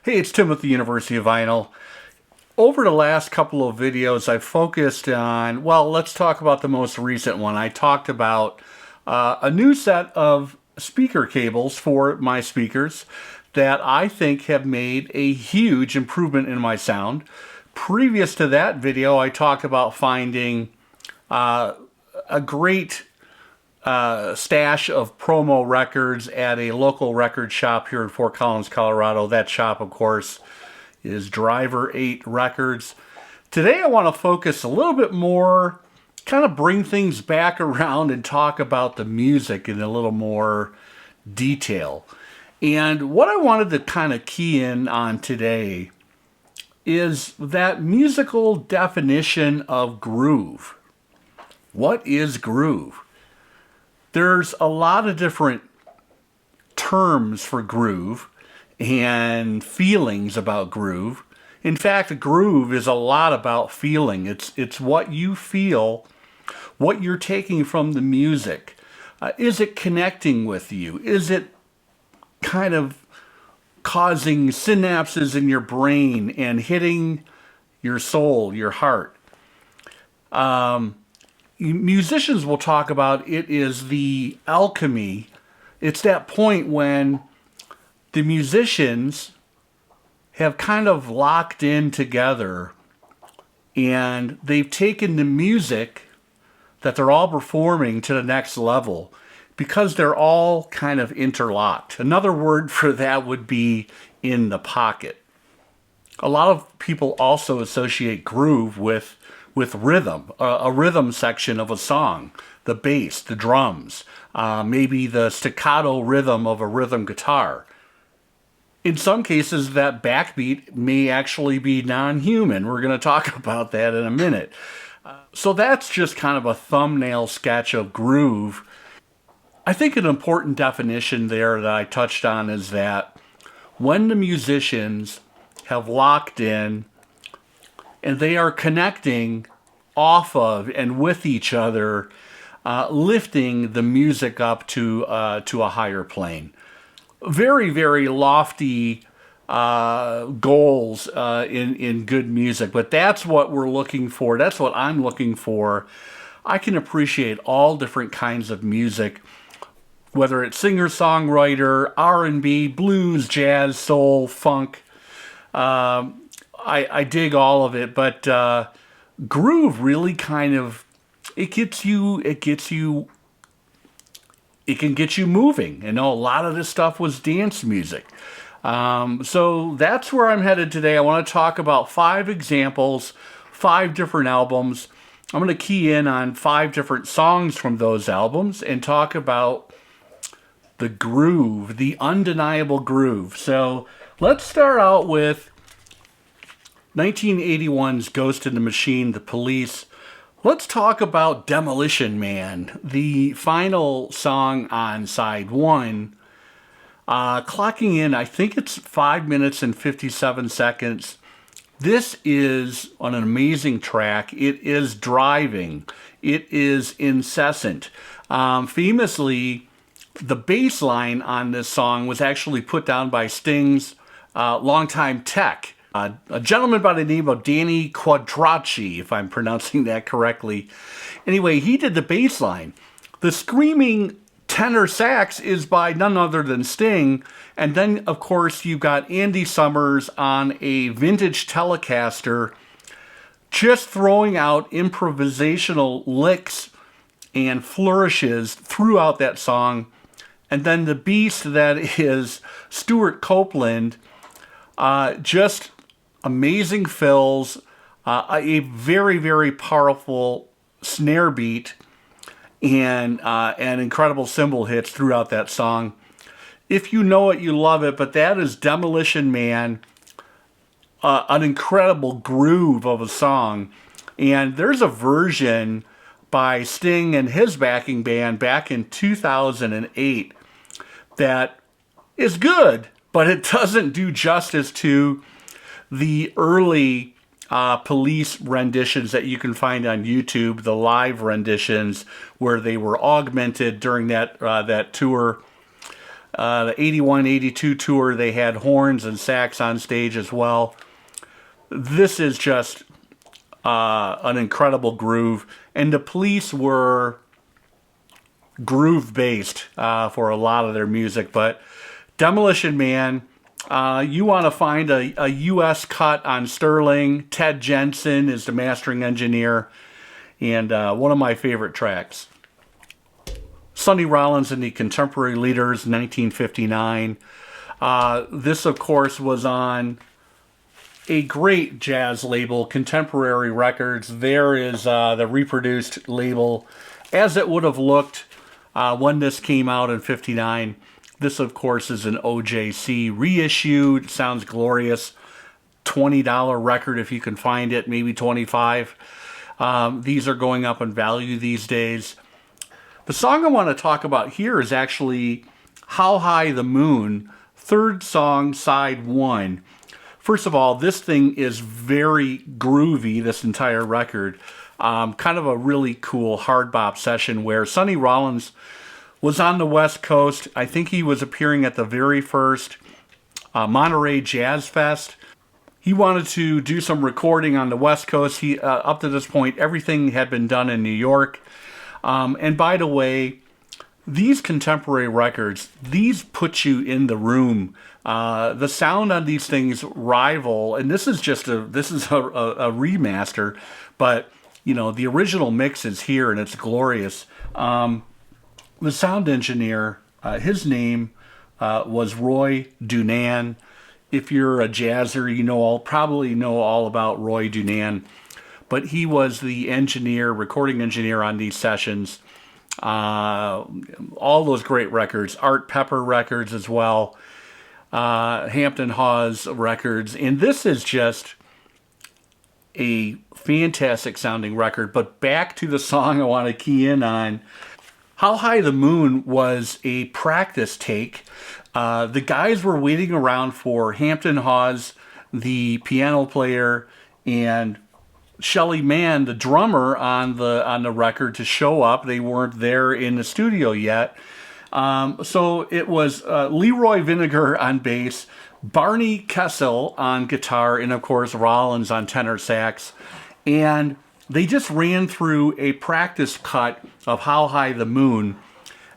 Hey, it's Tim with the University of Vinyl. Over the last couple of videos, I've focused on, well, let's talk about the most recent one. I talked about a new set of speaker cables for my speakers that I think have made a huge improvement in my sound. Previous to that video, I talked about finding a great stash of promo records at a local record shop here in Fort Collins, Colorado. That shop, of course, is Driver 8 Records. Today I want to focus a little bit more, kind of bring things back around and talk about the music in a little more detail. And what I wanted to kind of key in on today is that musical definition of groove. What is groove? There's a lot of different terms for groove and feelings about groove. In fact, groove is a lot about feeling. It's what you feel, what you're taking from the music. Is it connecting with you? Is it kind of causing synapses in your brain and hitting your soul, your heart? Musicians will talk about it is the alchemy. It's that point when the musicians have kind of locked in together and they've taken the music that they're all performing to the next level because they're all kind of interlocked. Another word for that would be in the pocket. A lot of people also associate groove with rhythm, a rhythm section of a song, the bass, the drums, maybe the staccato rhythm of a rhythm guitar. In some cases, that backbeat may actually be non-human. We're going to talk about that in a minute. So that's just kind of a thumbnail sketch of groove. I think an important definition there that I touched on is that when the musicians have locked in and they are connecting off of and with each other, lifting the music up to a higher plane. Very, very lofty goals in good music, but that's what we're looking for. That's what I'm looking for. I can appreciate all different kinds of music, whether it's singer-songwriter, R&B, blues, jazz, soul, funk. I dig all of it, but groove really kind of it can get you moving. You know, a lot of this stuff was dance music. So that's where I'm headed today. I want to talk about 5 examples, 5 different albums. I'm going to key in on 5 different songs from those albums and talk about the groove, the undeniable groove. So let's start out with 1981's Ghost in the Machine, The Police. Let's talk about Demolition Man, the final song on side 1. Clocking in, I think it's 5 minutes and 57 seconds. This is an amazing track. It is driving. It is incessant. Famously, the bass line on this song was actually put down by Sting's longtime tech. A gentleman by the name of Danny Quadracci, if I'm pronouncing that correctly. Anyway, he did the bass line. The screaming tenor sax is by none other than Sting. And then, of course, you've got Andy Summers on a vintage Telecaster just throwing out improvisational licks and flourishes throughout that song. And then the beast that is Stuart Copeland, just amazing fills, a very, very powerful snare beat, and incredible cymbal hits throughout that song. If you know it, you love it, but that is Demolition Man, an incredible groove of a song. And there's a version by Sting and his backing band back in 2008 that is good, but it doesn't do justice to the early Police renditions that you can find on YouTube, the live renditions where they were augmented during that tour. The 81-82 tour, they had horns and sax on stage as well. This is just an incredible groove. And the Police were groove-based for a lot of their music. But Demolition Man, you want to find a U.S. cut on Sterling. Ted Jensen is the mastering engineer. And one of my favorite tracks. Sonny Rollins and the Contemporary Leaders, 1959. This, of course, was on a great jazz label, Contemporary Records. There is the reproduced label as it would have looked when this came out in 59. This, of course, is an OJC reissue. It sounds glorious. $20 record if you can find it, maybe $25. These are going up in value these days. The song I want to talk about here is actually How High the Moon, third song, side one. First of all, this thing is very groovy, this entire record. Kind of a really cool hard bop session where Sonny Rollins was on the West Coast. I think he was appearing at the very first Monterey Jazz Fest. He wanted to do some recording on the West Coast. Up to this point, everything had been done in New York. And by the way, these Contemporary Records, these put you in the room. The sound on these things rival, and this is a remaster, but you know the original mix is here and it's glorious. The sound engineer, his name was Roy Dunan. If you're a jazzer, probably know all about Roy Dunan. But he was the recording engineer on these sessions. All those great records. Art Pepper records as well. Hampton Hawes records. And this is just a fantastic sounding record. But back to the song I want to key in on. How High the Moon was a practice take. The guys were waiting around for Hampton Hawes, the piano player, and Shelly Manne, the drummer on the record, to show up. They weren't there in the studio yet. So it was Leroy Vinegar on bass, Barney Kessel on guitar, and of course Rollins on tenor sax. And they just ran through a practice cut of How High the Moon.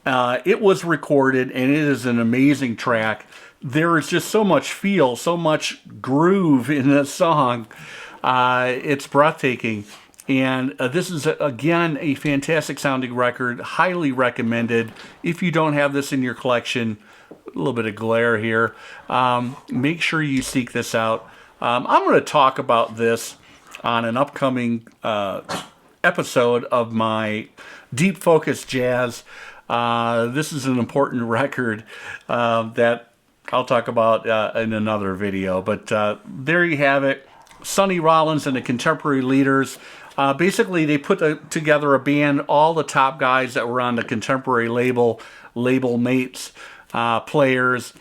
It was recorded, and it is an amazing track. There is just so much feel, so much groove in this song. It's breathtaking. And this is, again, a fantastic sounding record. Highly recommended. If you don't have this in your collection, a little bit of glare here, make sure you seek this out. I'm going to talk about this on an upcoming episode of my Deep Focus Jazz. This is an important record that I'll talk about in another video. But there you have it. Sonny Rollins and the Contemporary Leaders. Basically, they put together a band, all the top guys that were on the Contemporary label mates, players,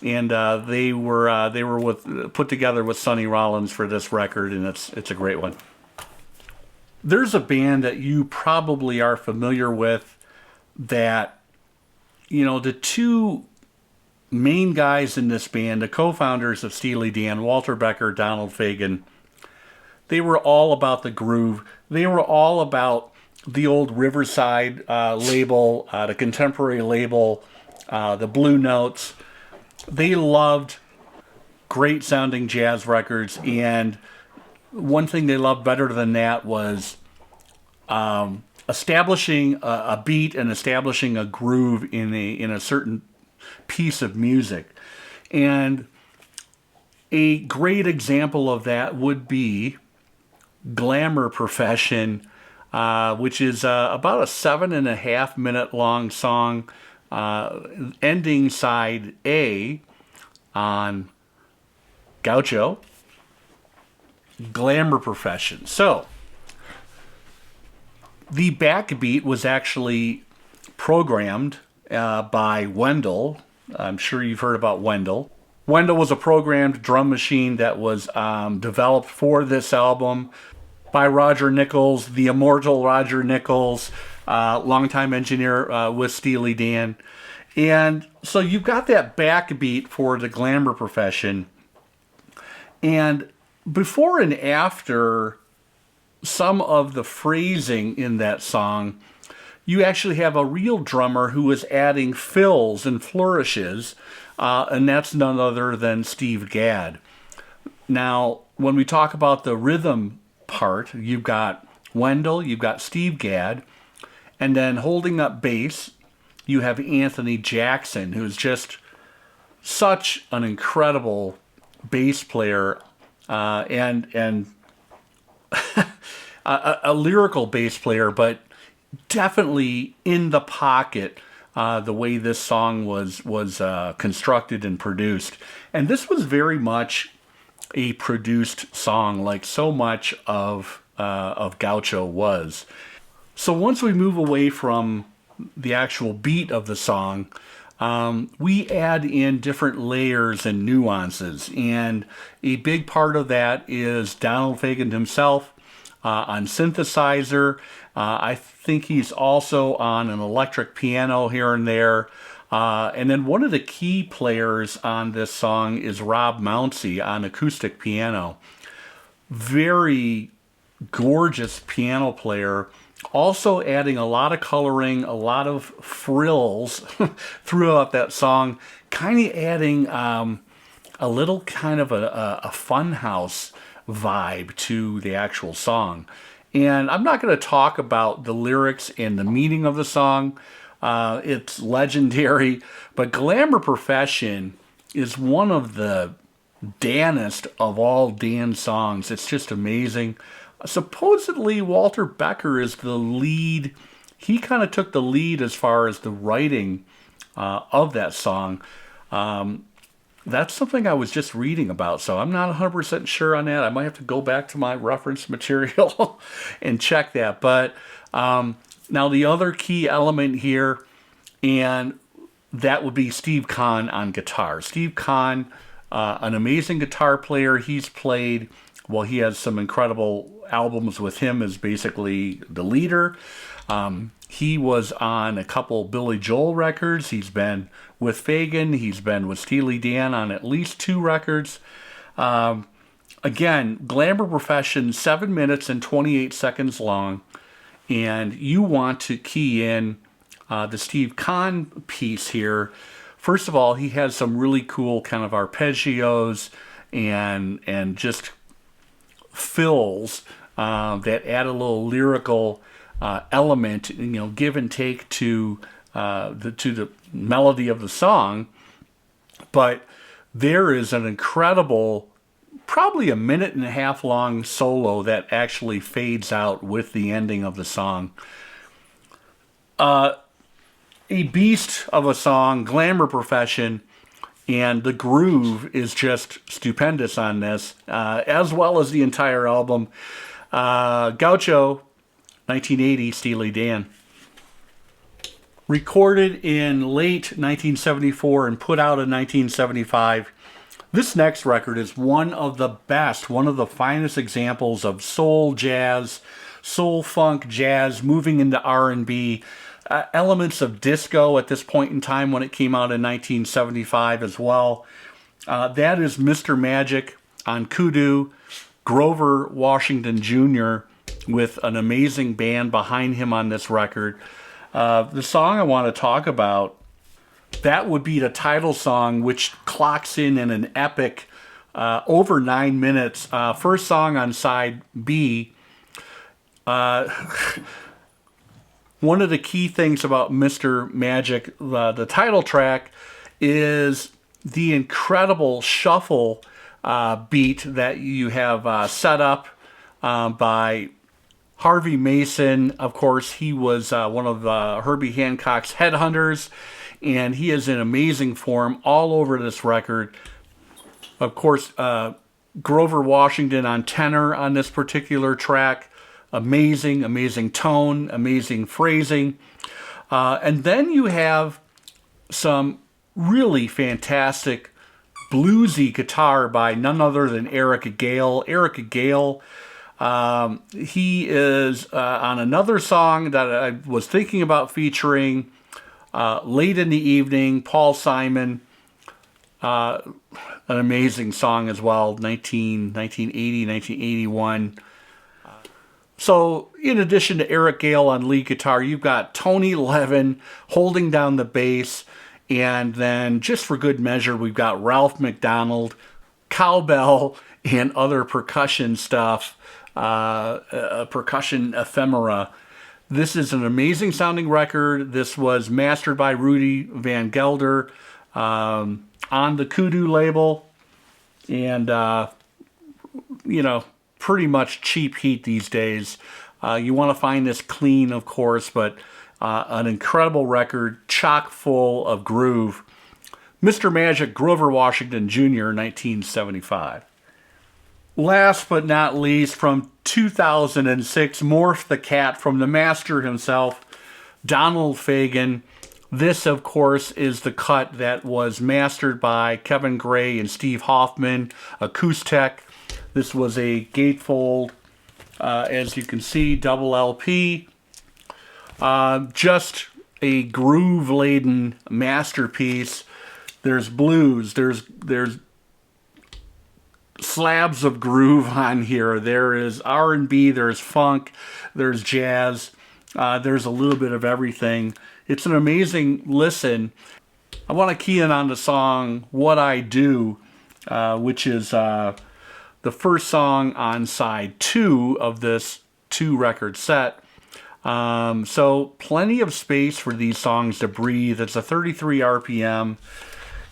and they were put together with Sonny Rollins for this record, and it's a great one. There's a band that you probably are familiar with that, the two main guys in this band, the co-founders of Steely Dan, Walter Becker, Donald Fagen, they were all about the groove. They were all about the old Riverside label, the Contemporary label, the Blue Notes. They loved great sounding jazz records, and one thing they loved better than that was establishing a beat and establishing a groove in a certain piece of music. And a great example of that would be Glamour Profession, which is about a 7.5 minute long song, ending side A on Gaucho. Glamour Profession. So the backbeat was actually programmed by Wendell. I'm sure you've heard about Wendell. Wendell was a programmed drum machine that was developed for this album by Roger Nichols, the immortal Roger Nichols, longtime engineer with Steely Dan. And so you've got that backbeat for the glamour profession. And before and after some of the phrasing in that song, you actually have a real drummer who is adding fills and flourishes, and that's none other than Steve Gadd. Now, when we talk about the rhythm part, you've got Wendell, you've got Steve Gadd, and then holding up bass, you have Anthony Jackson, who's just such an incredible bass player, and a lyrical bass player, but definitely in the pocket. The way this song was constructed and produced, and this was very much a produced song, like so much of Gaucho was. So once we move away from the actual beat of the song, we add in different layers and nuances, and a big part of that is Donald Fagen himself on synthesizer. I think he's also on an electric piano here and there. And then one of the key players on this song is Rob Mounsey on acoustic piano. Very gorgeous piano player. Also adding a lot of coloring, a lot of frills throughout that song. Kind of adding a little kind of a funhouse vibe to the actual song. And I'm not going to talk about the lyrics and the meaning of the song. It's legendary. But Glamour Profession is one of the Danest of all Dan songs. It's just amazing. Supposedly, Walter Becker is the lead. He kind of took the lead as far as the writing of that song. That's something I was just reading about, so I'm not 100% sure on that. I might have to go back to my reference material and check that. But now the other key element here, and that would be Steve Kahn on guitar. Steve Kahn, an amazing guitar player. He's played, well, he has some incredible albums with him as basically the leader. He was on a couple Billy Joel records. He's been with Fagen. He's been with Steely Dan on at least 2 records. Again, Glamour Profession, 7 minutes and 28 seconds long. And you want to key in the Steve Kahn piece here. First of all, he has some really cool kind of arpeggios and just fills that add a little lyrical element, give and take to the melody of the song. But there is an incredible, probably a 1.5-minute long solo that actually fades out with the ending of the song. A beast of a song, Glamour Profession, and the groove is just stupendous on this, as well as the entire album. Gaucho, 1980, Steely Dan. Recorded in late 1974 and put out in 1975, this next record is one of the best, one of the finest examples of soul jazz, soul funk jazz moving into R&B, elements of disco at this point in time when it came out in 1975 as well. That is Mr. Magic on Kudu, Grover Washington Jr. with an amazing band behind him on this record. The song I want to talk about, that would be the title song, which clocks in an epic over 9 minutes. First song on side B. One of the key things about Mr. Magic, the title track, is the incredible shuffle beat that you have set up by Harvey Mason. Of course, he was one of Herbie Hancock's headhunters, and he is in amazing form all over this record. Of course, Grover Washington on tenor on this particular track. Amazing, amazing tone, amazing phrasing. And then you have some really fantastic bluesy guitar by none other than Eric Gale. Eric Gale, he is on another song that I was thinking about featuring, Late in the Evening, Paul Simon, an amazing song as well, 1980, 1981. So in addition to Eric Gale on lead guitar, you've got Tony Levin holding down the bass, and then just for good measure, we've got Ralph McDonald, cowbell, and other percussion stuff, percussion ephemera. This is an amazing sounding record. This was mastered by Rudy Van Gelder on the Kudu label, and pretty much cheap heat these days. You want to find this clean, of course, but an incredible record, chock full of groove. Mr. Magic, Grover Washington Jr., 1975. Last but not least, from 2006, Morph the Cat, from the master himself, Donald Fagen. This, of course, is the cut that was mastered by Kevin Gray and Steve Hoffman, Acoustic. This was a gatefold, as you can see, double LP. Just a groove-laden masterpiece. There's blues, there's slabs of groove on here. There is R&B, there's funk, there's jazz, there's a little bit of everything. It's an amazing listen. I want to key in on the song What I Do, which is the first song on side 2 of this 2-record set. So plenty of space for these songs to breathe. It's a 33 RPM.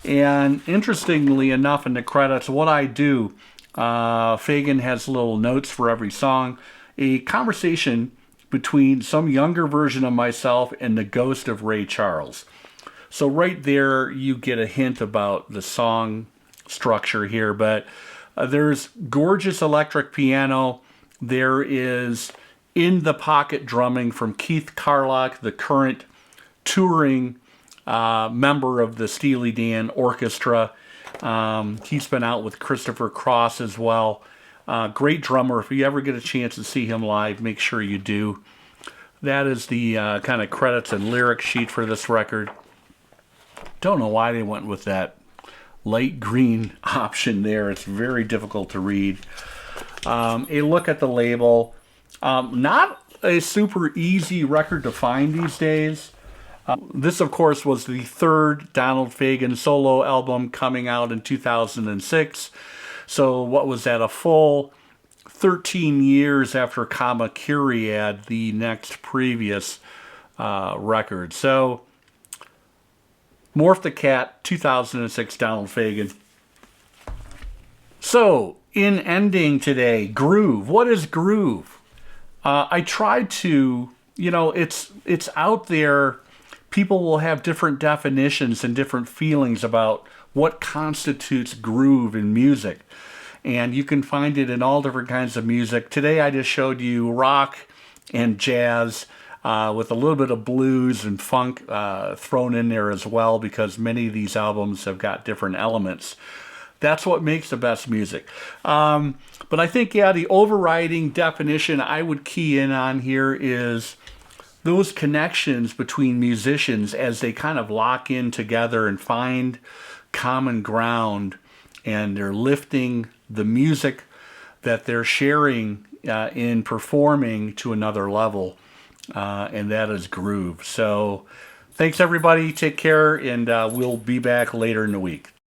And interestingly enough, in the credits, What I Do, Fagen has little notes for every song. A conversation between some younger version of myself and the ghost of Ray Charles. So right there, you get a hint about the song structure here. But there's gorgeous electric piano. There is in-the-pocket drumming from Keith Carlock, the current touring member of the Steely Dan Orchestra. He's been out with Christopher Cross as well. Great drummer. If you ever get a chance to see him live, make sure you do. That is the kind of credits and lyric sheet for this record. Don't know why they went with that light green option there. It's very difficult to read. A look at the label. Not a super easy record to find these days. This, of course, was the third Donald Fagen solo album coming out in 2006. So what was that, a full 13 years after Kama Kyriad, the next previous record. So Morph the Cat, 2006, Donald Fagen. So, in ending today, groove. What is groove? I tried to, it's out there. People will have different definitions and different feelings about what constitutes groove in music. And you can find it in all different kinds of music. Today I just showed you rock and jazz with a little bit of blues and funk thrown in there as well, because many of these albums have got different elements. That's what makes the best music. But I think, the overriding definition I would key in on here is those connections between musicians as they kind of lock in together and find common ground, and they're lifting the music that they're sharing in performing to another level, and that is groove. So thanks everybody, take care, and we'll be back later in the week.